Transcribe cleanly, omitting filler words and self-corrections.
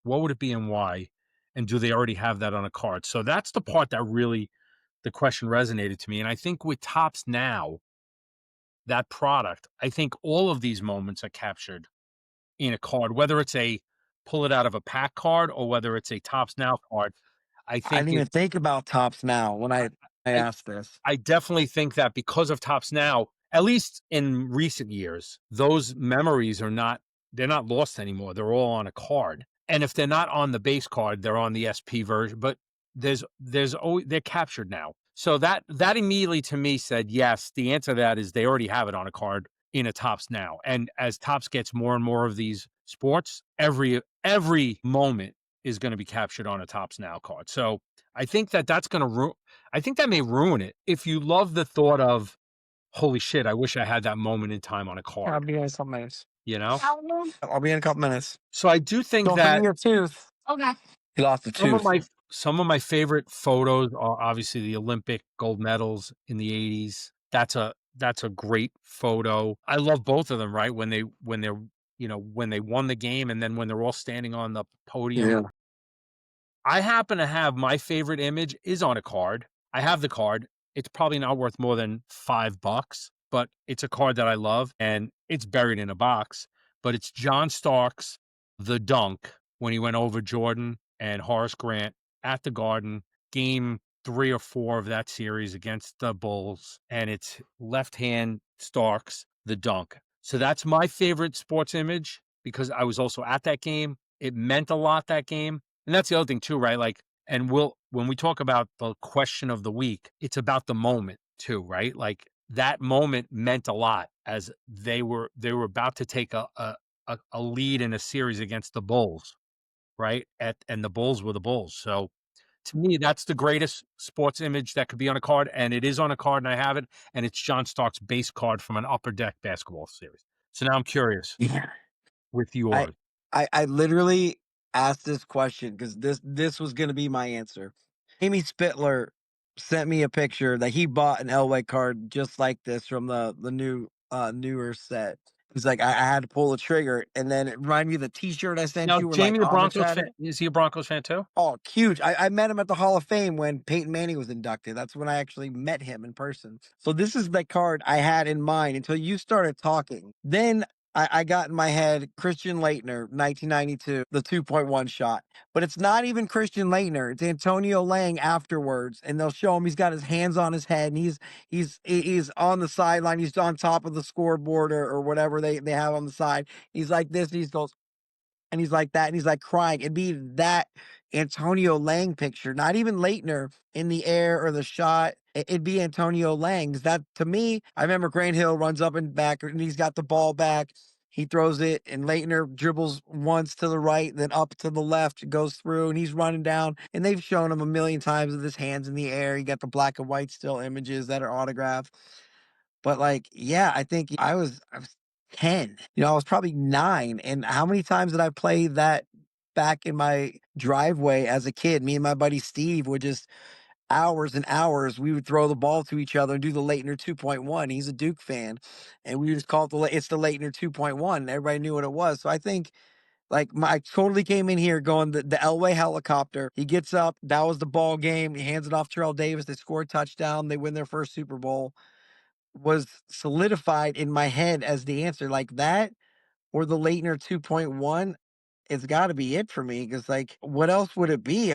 what would it be and why? And do they already have that on a card? So that's the part that really the question resonated to me. And I think with Tops Now, that product, I think all of these moments are captured in a card, whether it's a pull it out of a pack card or whether it's a Tops Now card. I I think didn't it even think about Tops Now when I I asked this. I definitely think that because of Tops Now, at least in recent years, those memories are not they're not lost anymore. They're all on a card. And if they're not on the base card, they're on the SP version, but there's always they're captured now. So that immediately to me said, yes, the answer to that is they already have it on a card in a Tops Now. And as Tops gets more and more of these sports, every moment is going to be captured on a Tops Now card. So I think that that's going to I think that may ruin it if you love the thought of, "Holy shit, I wish I had that moment in time on a I'll card," be in a couple minutes. you know? I'll be in a couple minutes. So I do think Don't forget that your tooth. Okay. He lost a some of tooth. my favorite photos are obviously the Olympic gold medals in the '80s. That's a great photo. I love both of them, right? They're, when they won the game and then when they're all standing on the podium. Yeah. I happen to have my favorite image is on a card. I have the card. It's probably not worth more than $5, but it's a card that I love and it's buried in a box. But it's John Starks, the dunk when he went over Jordan and Horace Grant at the Garden, game 3 or 4 of that series against the Bulls. And it's left hand Starks, the dunk. So that's my favorite sports image because I was also at that game. It meant a lot that game. And that's the other thing too, right? Like, and when we talk about the question of the week, it's about the moment too, right? Like that moment meant a lot as they were about to take a lead in a series against the Bulls, right? And the Bulls were the Bulls. So to me, that's the greatest sports image that could be on a card, and it is on a card, and I have it, and it's John Stark's base card from an Upper Deck basketball series. So now I'm curious Yeah. with I yours. I literally asked this question because this was gonna be my answer. Amy Spittler sent me a picture that he bought an Elway card just like this from the newer set. He's like, I had to pull the trigger, and then it reminded me of the T-shirt I sent Now, you where like Jamie, the Amish Broncos had fan, it. is he a Broncos fan too? Oh, huge. I met him at the Hall of Fame when Peyton Manning was inducted. That's when I actually met him in person. So this is the card I had in mind until you started talking. Then I got in my head Christian Leitner, 1992, the 2.1 shot. But it's not even Christian Leitner. It's Antonio Lang afterwards. And they'll show him he's got his hands on his head and he's on the sideline. He's on top of the scoreboard or whatever they have on the side. He's like this, and he goes, and he's like that, and he's like crying. It'd be that Antonio Lang picture, not even Leitner in the air or the shot. It'd be Antonio Lang's. That to me, I remember Grant Hill runs up and back, and he's got the ball back. He throws it, and Leitner dribbles once to the right, then up to the left, goes through, and he's running down. And they've shown him a million times with his hands in the air. You got the black and white still images that are autographed. But, like, yeah, I think I was 10. I was probably 9, and how many times did I play that back in my driveway as a kid? Me and my buddy Steve would just hours and hours, we would throw the ball to each other and do the Leitner 2.1. He's a Duke fan, and we just call it it's the Leitner 2.1, and everybody knew what it was. So I think, like, I totally came in here going the Elway helicopter. He gets up, that was the ball game, he hands it off to Terrell Davis, they score a touchdown, they win their first Super Bowl was solidified in my head as the answer. Like that or the Leitner 2.1, it's got to be it for me because, like, what else would it be?